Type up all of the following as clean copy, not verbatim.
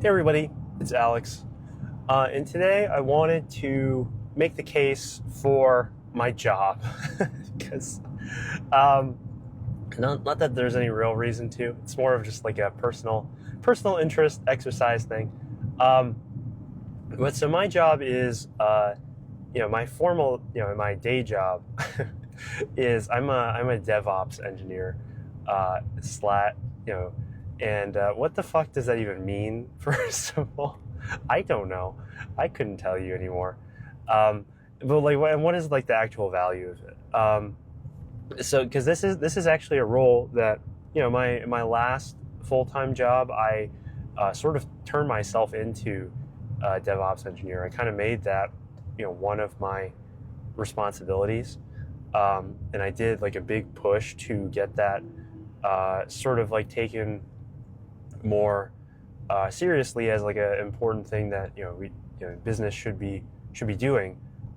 Hey everybody, it's Alex, and today I wanted to make the case for my job because um, not that there's any real reason to. It's more of just like a personal interest exercise thing. But so my job is, my day job is I'm a DevOps engineer, slat, and what the fuck does that even mean? First of all, I don't know. I couldn't tell you anymore. But like, what is like the actual value of it? So because this is actually a role that my last full-time job, I sort of turned myself into a DevOps engineer. I kind of made that one of my responsibilities, and I did like a big push to get that sort of like taken more seriously as like an important thing that business should be doing.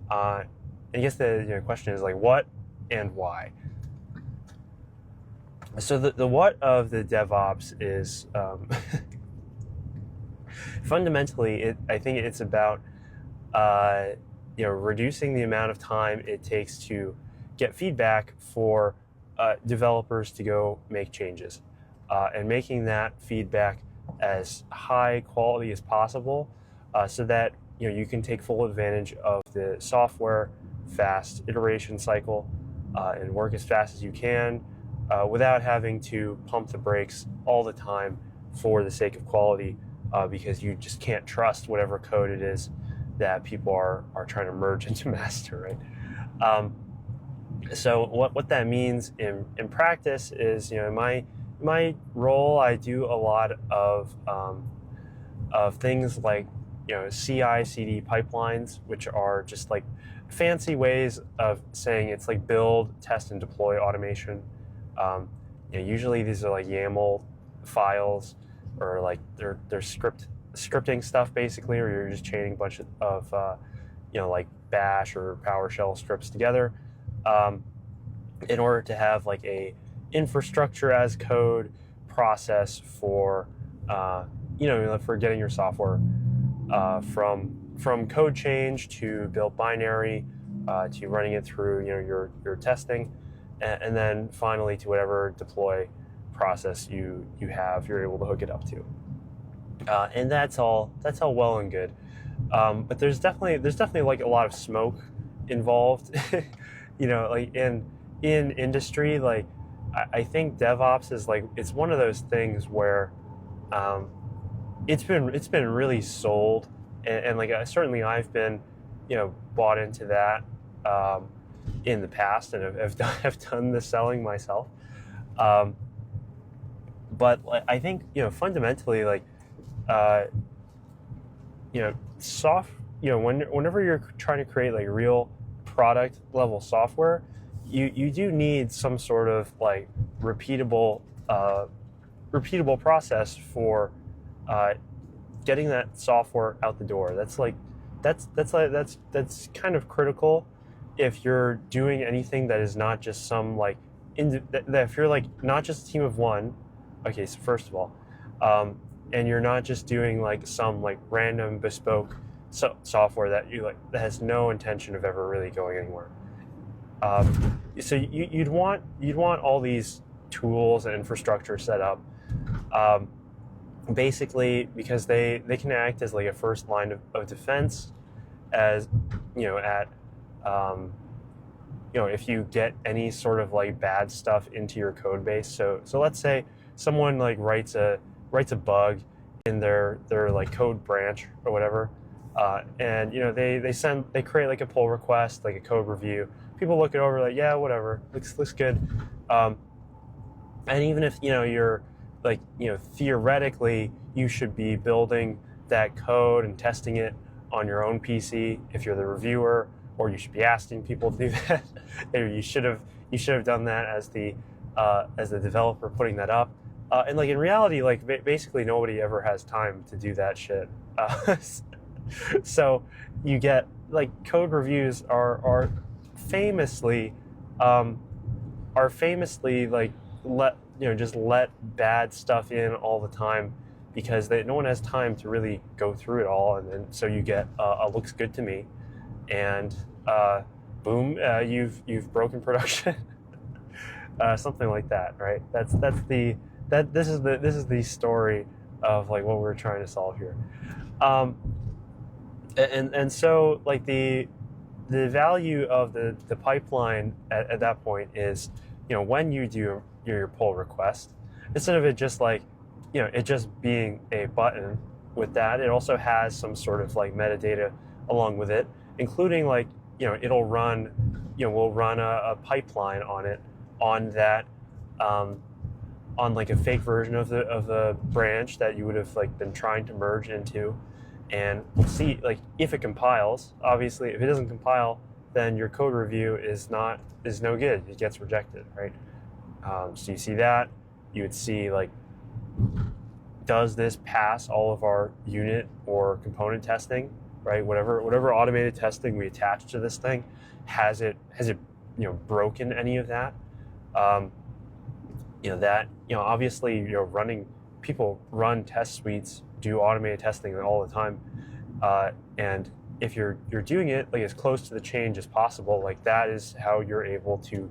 And I guess the question is like what and why. So the what of the DevOps is fundamentally I think it's about reducing the amount of time it takes to get feedback for developers to go make changes, and making that feedback as high quality as possible, so that you can take full advantage of the software fast iteration cycle, and work as fast as you can, without having to pump the brakes all the time for the sake of quality, because you just can't trust whatever code it is that people are trying to merge into master, right? So what that means in practice is, in my role, I do a lot of things like CI/CD pipelines, which are just like fancy ways of saying it's like build, test, and deploy automation. Usually these are like YAML files, or like they're scripting stuff basically, or you're just chaining a bunch of like Bash or PowerShell scripts together, in order to have like a infrastructure as code process for for getting your software from code change to build binary, to running it through your testing, and then finally to whatever deploy process you're able to hook it up to. And that's all well and good, but there's definitely like a lot of smoke involved. Like in industry, like I think DevOps is like, it's one of those things where it's been really sold, and like certainly I've been bought into that in the past, and have done the selling myself. But I think fundamentally, like whenever you're trying to create like real product level software, you do need some sort of like repeatable process for getting that software out the door. That's kind of critical if you're doing anything that is not just some like that if you're like not just a team of one. Okay, so first of all, and you're not just doing like some like random bespoke software that that has no intention of ever really going anywhere. So you'd want all these tools and infrastructure set up, basically because they can act as like a first line of defense, as if you get any sort of like bad stuff into your code base. So let's say someone like writes a bug in their like code branch or whatever, and they create like a pull request, like a code review. People look it over like, yeah, whatever, looks good. And even if you're like theoretically you should be building that code and testing it on your own PC if you're the reviewer, or you should be asking people to do that. Or you should have done that as the developer putting that up. And like in reality, like basically nobody ever has time to do that shit. So you get like code reviews are famously like let bad stuff in all the time, because no one has time to really go through it all, and so you get looks good to me, and boom, you've broken production. Something like that, right? This is the story of like what we're trying to solve here. And so like the value of the pipeline at that point is, when you do your pull request, instead of it just like, it just being a button with that, it also has some sort of like metadata along with it, including like, it'll run, we'll run a pipeline on that, on like a fake version of the branch that you would have like been trying to merge into, and we'll see like if it compiles. Obviously, if it doesn't compile, then your code review is no good. It gets rejected, right? So you see that, you would see like, does this pass all of our unit or component testing, right? Whatever automated testing we attach to this thing, has it broken any of that? Obviously, people run test suites, do automated testing all the time, and if you're doing it like as close to the change as possible, like that is how you're able to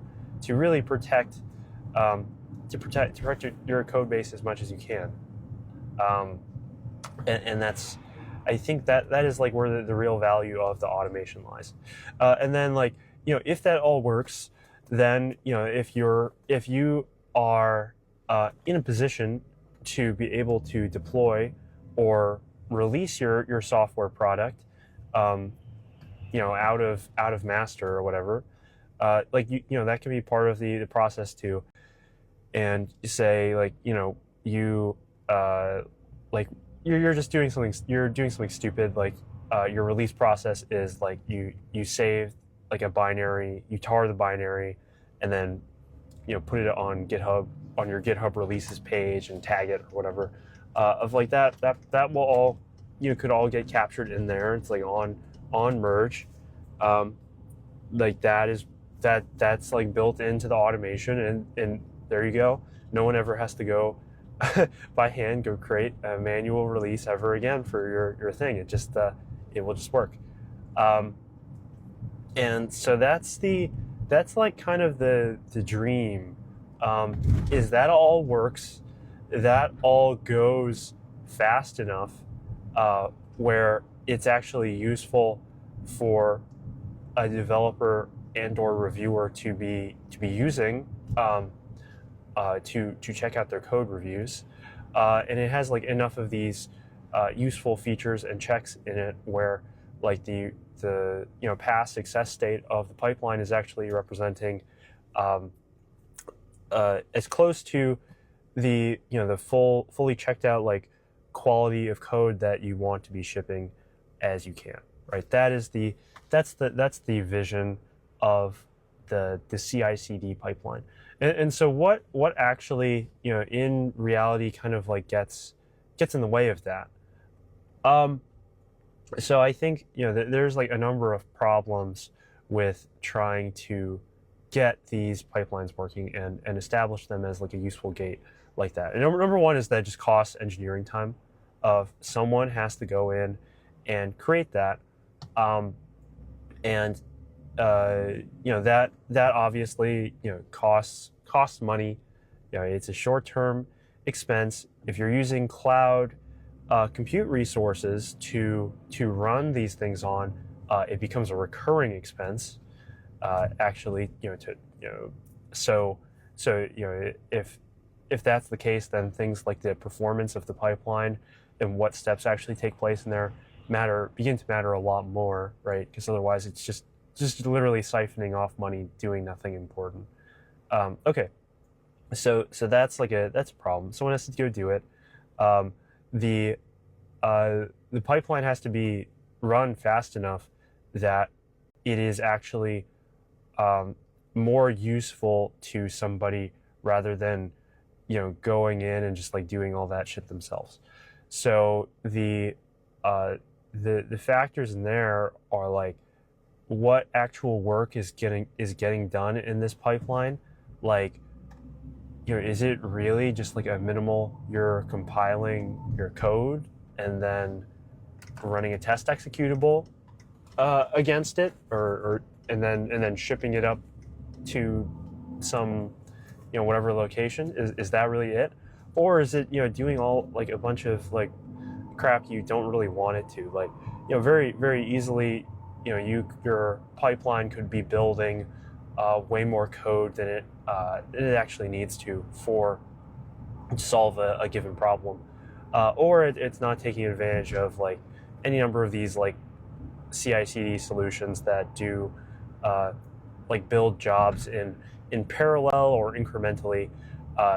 really protect your code base as much as you can, and that's, I think that is like where the real value of the automation lies. And then like, if that all works, then if you are in a position to be able to deploy or release your software product, out of master or whatever, like that can be part of the process too. And you say like, like you're just doing something stupid, like your release process is like you save like a binary, you tar the binary, and then put it on GitHub, on your GitHub releases page, and tag it or whatever, of like that will all, could all get captured in there. It's like on merge, like that's like built into the automation, and there you go. No one ever has to go by hand go create a manual release ever again for your thing. It just it will just work. And so that's like kind of the dream, is that all works, that all goes fast enough, where it's actually useful for a developer and or reviewer to be using, to check out their code reviews, and it has like enough of these useful features and checks in it where like the past success state of the pipeline is actually representing as close to the fully checked out like quality of code that you want to be shipping as you can, right? That's the vision of the CI/CD pipeline. And so what actually in reality kind of like gets in the way of that? So I think there's like a number of problems with trying to get these pipelines working and establish them as like a useful gate like that. And number one is that it just costs engineering time. Of someone has to go in and create that, and that obviously costs money. It's a short-term expense. If you're using cloud compute resources to run these things on, it becomes a recurring expense. Actually, so if that's the case, then things like the performance of the pipeline and what steps actually take place in there begin to matter a lot more, right? Because otherwise, it's just literally siphoning off money, doing nothing important. Okay, so that's a problem. Someone has to go do it. The pipeline has to be run fast enough that it is actually more useful to somebody rather than going in and just like doing all that shit themselves. So the factors in there are like what actual work is getting done in this pipeline. Like is it really just like a minimal, you're compiling your code and then running a test executable against it, or and then shipping it up to some, whatever location? Is that really it? Or is it, doing all like a bunch of like crap you don't really want it to? Like, very, very easily, your pipeline could be building way more code than it actually needs to solve a given problem. Or it's not taking advantage of like any number of these like CI/CD solutions that do like build jobs in parallel or incrementally.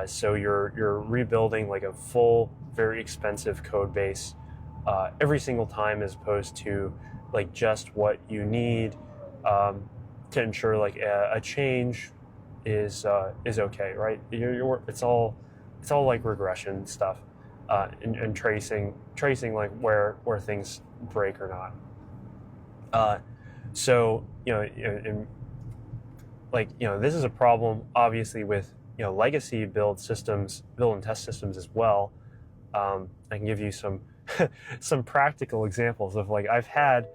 So you're rebuilding like a full, very expensive code base every single time, as opposed to like just what you need to ensure like a change is okay, right? It's all like regression stuff and tracing like where things break or not. So this is a problem obviously with legacy build and test systems as well. I can give you some some practical examples of like I've had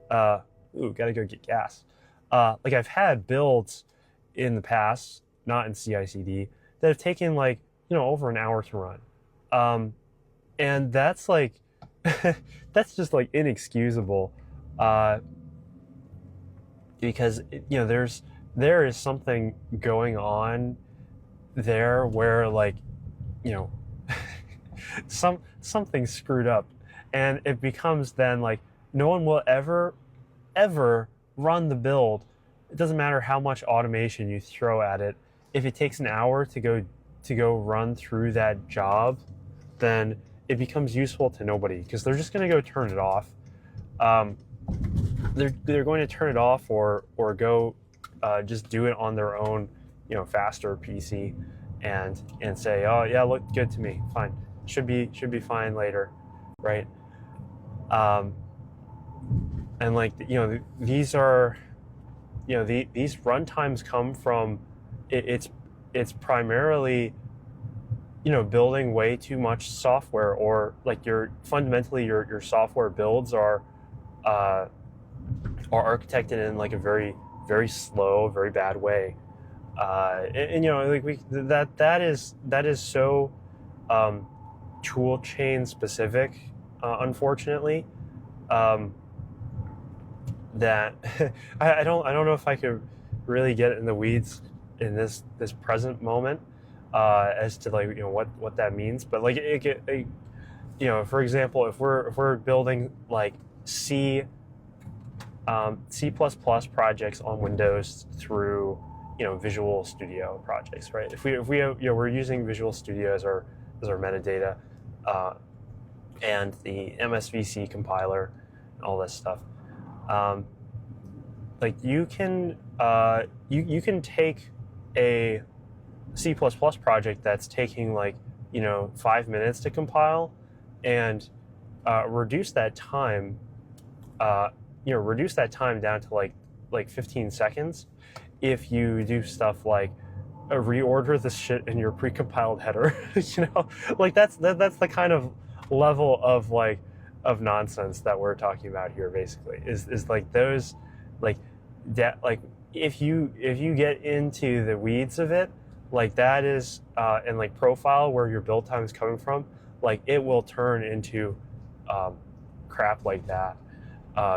gotta go get gas. Like I've had builds in the past, not in CI/CD, that have taken like over an hour to run, and that's like that's just like inexcusable, because there is something going on there where like something screwed up, and it becomes then like no one will ever run the build. It doesn't matter how much automation you throw at it. If it takes an hour to go run through that job, then it becomes useful to nobody, because they're just going to go turn it off. They're going to turn it off or go just do it on their own faster PC and say, oh yeah, looked good to me, fine, should be fine later, right? And like these are these runtimes come from it's primarily building way too much software, or like fundamentally your software builds are architected in like a very, very slow, very bad way, and like that is so tool chain specific, unfortunately, that I don't know if I could really get in the weeds in this present moment as to like what that means. But like for example, if we're building like C++ projects on Windows through Visual Studio projects, right? If we're using Visual Studio as our metadata, and the MSVC compiler and all this stuff, like you can take a C++ project that's taking like 5 minutes to compile, and reduce that time down to like 15 seconds if you do stuff like reorder the shit in your precompiled header. Like that's the kind of level of of nonsense that we're talking about here, basically, is like those like that, like if you get into the weeds of it, like that is and like profile where your build time is coming from, like it will turn into crap like that,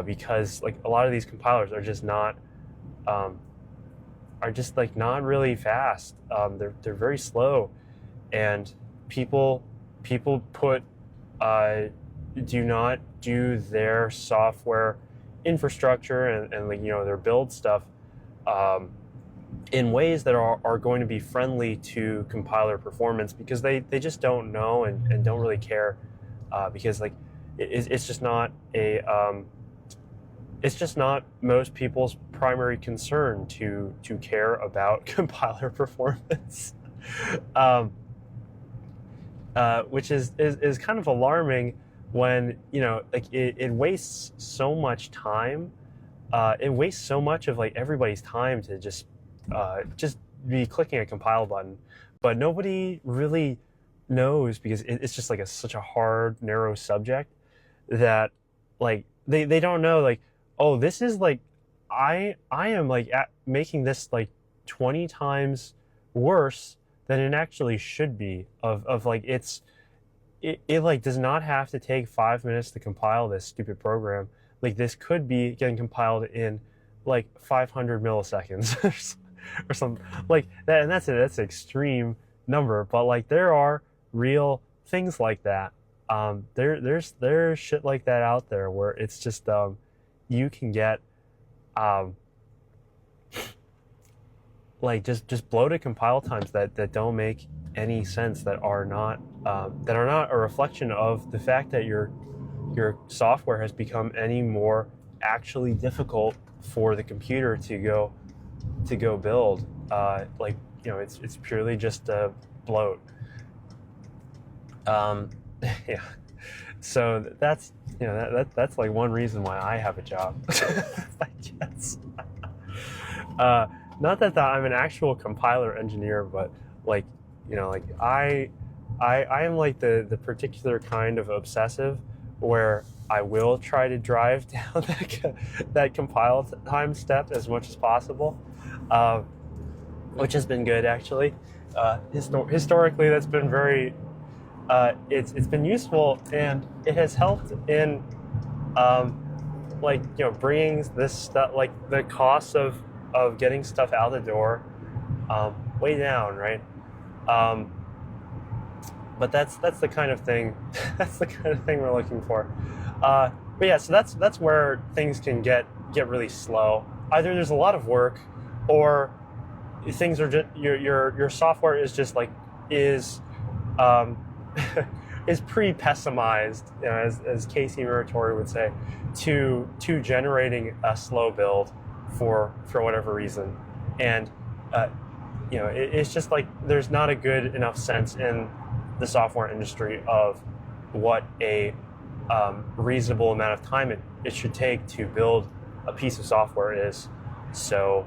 because like a lot of these compilers are just not not really fast. They're very slow, and people do not do their software infrastructure and like their build stuff in ways that are going to be friendly to compiler performance, because they just don't know and don't really care, because like it's just not it's just not most people's primary concern to care about compiler performance, which is kind of alarming when like it wastes so much time. It wastes so much of like everybody's time to just be clicking a compile button. but nobody really knows because it's just like such a hard, narrow subject that like they don't know like, oh, this is like I am like making this like 20 times worse than it actually should be of like it like does not have to take 5 minutes to compile this stupid program. Like this could be getting compiled in like 500 milliseconds or something like that. And that's an extreme number, but like there are real things like that. There's shit like that out there where it's just you can get like just bloated compile times that don't make any sense, that are not a reflection of the fact that your software has become any more actually difficult for the computer to go build. Like, you know, it's purely just a bloat. Yeah. So that's, you know, that's like one reason why I have a job. I guess. Not that I'm an actual compiler engineer, but like, you know, like I am like the particular kind of obsessive where I will try to drive down that compile time step as much as possible, which has been good actually. Historically, that's been very. It's been useful, and it has helped in like, you know, bringing this stuff, like the costs of getting stuff out the door way down, right? But that's the kind of thing we're looking for. But yeah, so that's where things can get really slow. Either there's a lot of work, or things are just your software is just like is pre-pessimized, you know, as Casey Muratori would say, to generating a slow build for whatever reason. And you know, it's just like there's not a good enough sense in the software industry of what a reasonable amount of time it should take to build a piece of software is. So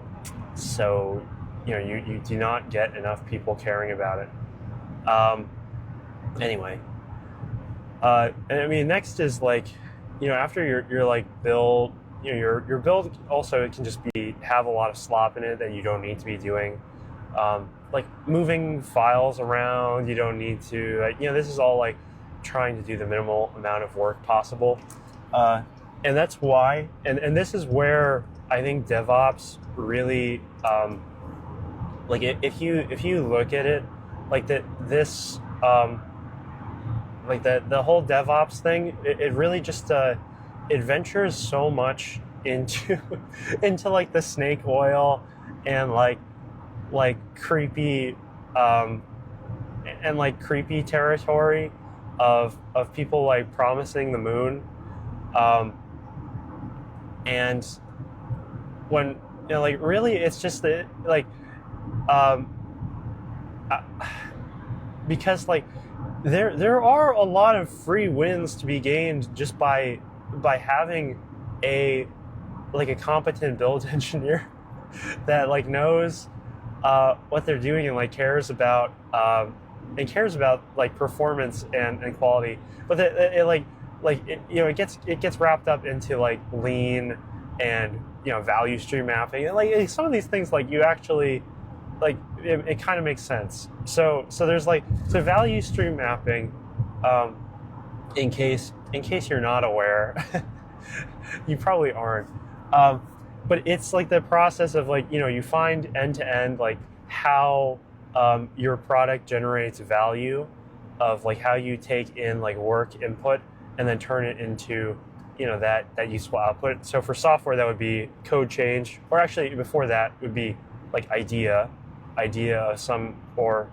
you know, you do not get enough people caring about it. Anyway, and I mean, next is like, you know, after your like build, you know, your build also, it can just have a lot of slop in it that you don't need to be doing. Like moving files around, you don't need to, like, you know, this is all like trying to do the minimal amount of work possible. And that's why, and this is where I think DevOps really, like if you look at it, like this, like the whole DevOps thing, it really just, it ventures so much into like the snake oil and like creepy and like creepy territory of people like promising the moon, and when, you know, like really it's just like because like there are a lot of free wins to be gained just by having a competent build engineer that like knows what they're doing and like cares about like performance and quality. But it you know, it gets wrapped up into like lean and, you know, value stream mapping, and like some of these things, like you actually like it kind of makes sense. So there's like, so value stream mapping, in case you're not aware, you probably aren't, but it's like the process of like, you know, you find end to end like how your product generates value, of like how you take in like work input and then turn it into, you know, that useful output. So for software, that would be code change, or actually before that would be like idea of some, or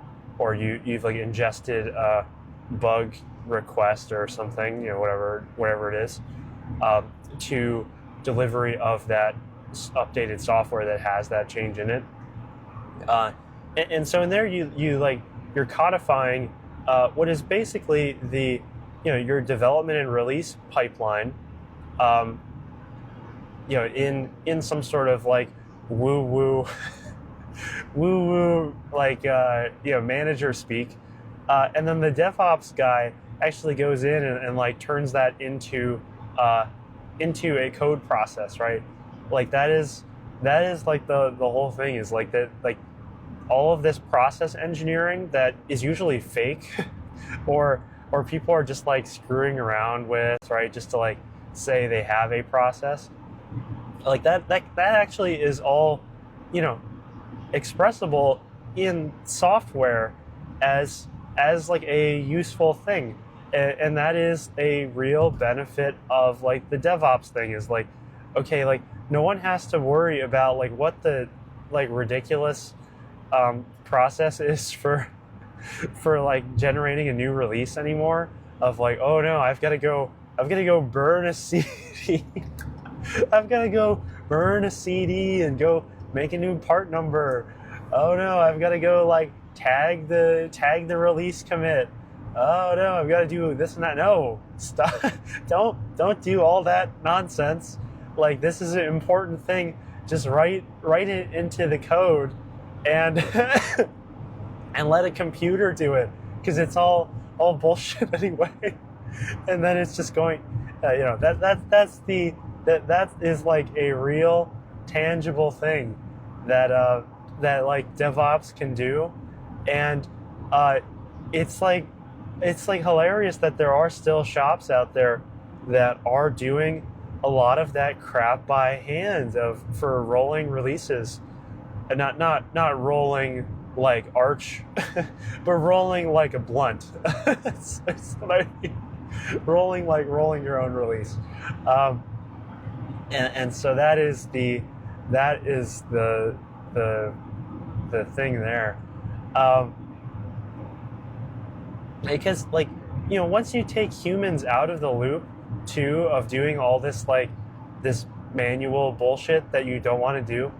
you've like ingested a bug request or something, you know, whatever it is, to delivery of that updated software that has that change in it. And so in there you're codifying what is basically the, you know, your development and release pipeline, you know, in some sort of like woo woo woo like manager speak, and then the DevOps guy actually goes in and like turns that uh, into a code process, right? Like that is like the whole thing is like that, like all of this process engineering that is usually fake or people are just like screwing around with, right, just to like say they have a process, like that actually is all, you know, expressible in software as like a useful thing. And that is a real benefit of like the DevOps thing is like, okay, like no one has to worry about like what the like ridiculous process is for like generating a new release anymore, of like, oh no, I've got to go burn a CD. I've got to go burn a CD and go make a new part number. Oh no, I've got to go like tag the release commit. Oh no, I've got to do this and that. No, stop. Don't do all that nonsense. Like, this is an important thing. Just write it into the code and and let a computer do it, because it's all bullshit anyway. And then it's just going, that is like a real tangible thing that like DevOps can do. And it's like hilarious that there are still shops out there that are doing a lot of that crap by hand for rolling releases, and not rolling like Arch, but rolling like a blunt. It's what I mean. Rolling your own release, and so that is the thing there, because like, you know, once you take humans out of the loop too of doing all this like this manual bullshit that you don't want to do,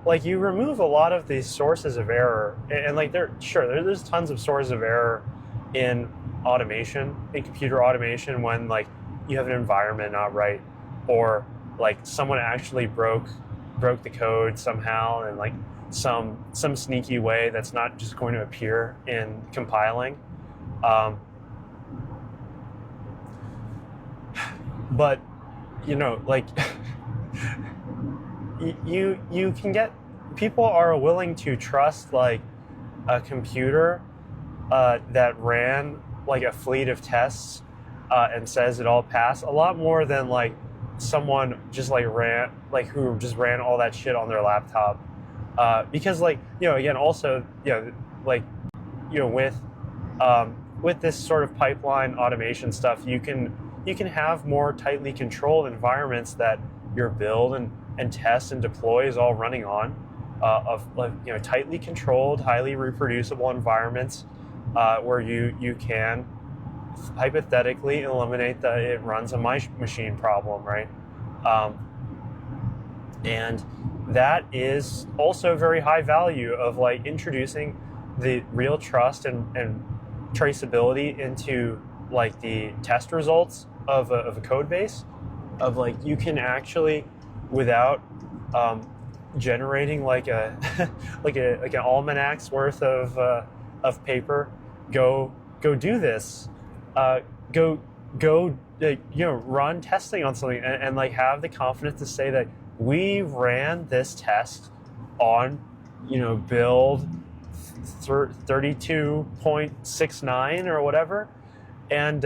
like you remove a lot of these sources of error. And like there's tons of sources of error in computer automation, when like you have an environment not right, or like someone actually broke the code somehow and like some sneaky way that's not just going to appear in compiling. But you know, like you can get, people are willing to trust like a computer that ran like a fleet of tests and says it all passed, a lot more than like someone just like who just ran all that shit on their laptop, because like, you know, again, also, you know, like, you know, with this sort of pipeline automation stuff, you can have more tightly controlled environments that your build and test and deploy is all running on, of like, you know, tightly controlled, highly reproducible environments, where you can hypothetically eliminate the it runs on my machine problem, right? And that is also very high value of like introducing the real trust and traceability into like the test results of a code base, of like you can actually, without generating like a like an almanac's worth of paper, go do this, you know, run testing on something and like have the confidence to say that we ran this test on, you know, build 32.69 or whatever, and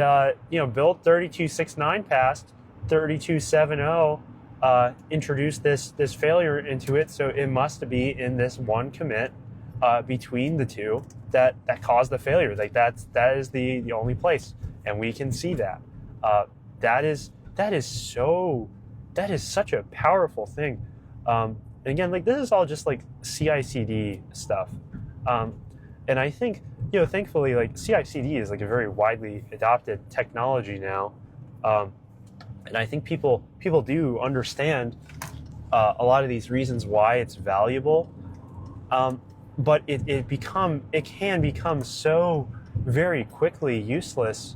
you know, build 32.69 passed, 32.70 introduced this failure into it, so it must be in this one commit between the two that caused the failure. Like that is the only place, and we can see that. That is such a powerful thing. And again, like this is all just like CI/CD stuff. And I think, you know, thankfully, like CI/CD is like a very widely adopted technology now. And I think people do understand a lot of these reasons why it's valuable. But it can become so very quickly useless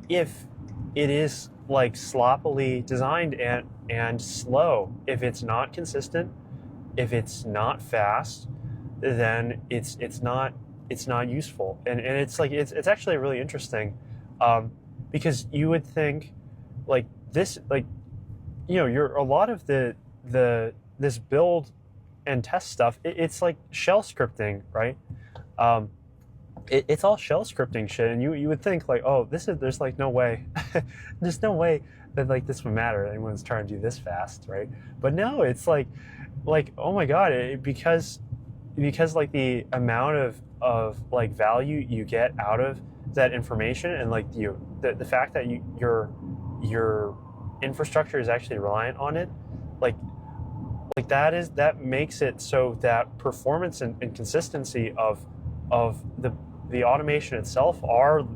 if it is like sloppily designed and slow, if it's not consistent, if it's not fast, then it's not useful. And it's like it's actually really interesting, because you would think like this, like, you're a lot of this build and test stuff. It's like shell scripting, right? It's all shell scripting shit, and you would think like, oh, there's like no way, there's no way that like this would matter. Anyone's trying to do this fast, right? But no, it's like oh my god, because like the amount of like value you get out of that information, and like the fact that your infrastructure is actually reliant on it, like that makes it so that performance and consistency of the automation itself are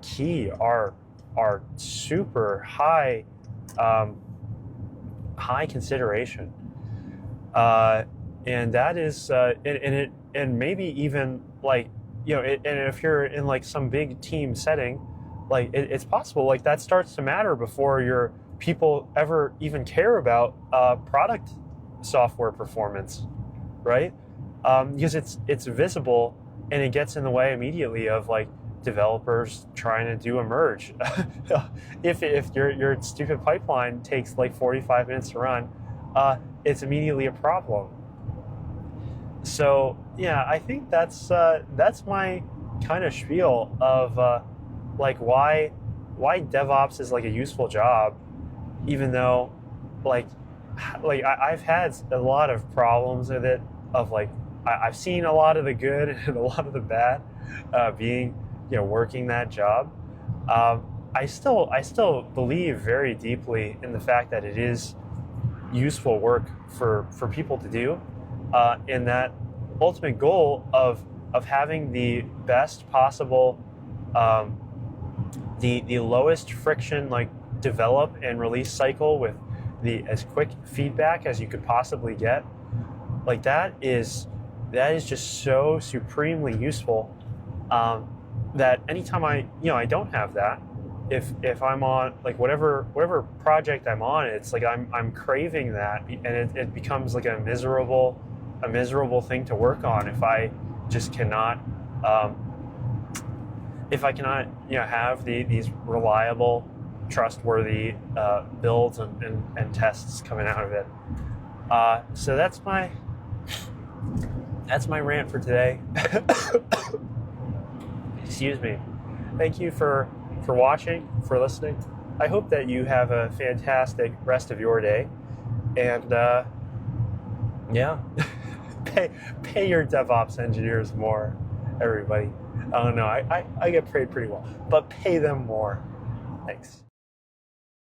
key, are super high high consideration, and that is and maybe even like, and if you're in like some big team setting, like it's possible like that starts to matter before your people ever even care about product software performance, right? Because it's visible, and it gets in the way immediately of like developers trying to do a merge. if your stupid pipeline takes like 45 minutes to run, it's immediately a problem. So yeah, I think that's my kind of spiel of like why DevOps is like a useful job, even though like I've had a lot of problems with it. Of like I've seen a lot of the good and a lot of the bad, being working that job. I still believe very deeply in the fact that it is useful work for people to do, in that ultimate goal of having the best possible, the lowest friction like develop and release cycle with the as quick feedback as you could possibly get. Like that is just so supremely useful, that anytime I don't have that, if I'm on like whatever project I'm on, it's like I'm craving that, and it becomes like a miserable thing to work on if I just cannot, have these reliable, trustworthy builds and tests coming out of it. So that's my rant for today. Excuse me. Thank you for watching, for listening. I hope that you have a fantastic rest of your day. And yeah, pay your DevOps engineers more, everybody. I don't know. I get paid pretty well, but pay them more. Thanks.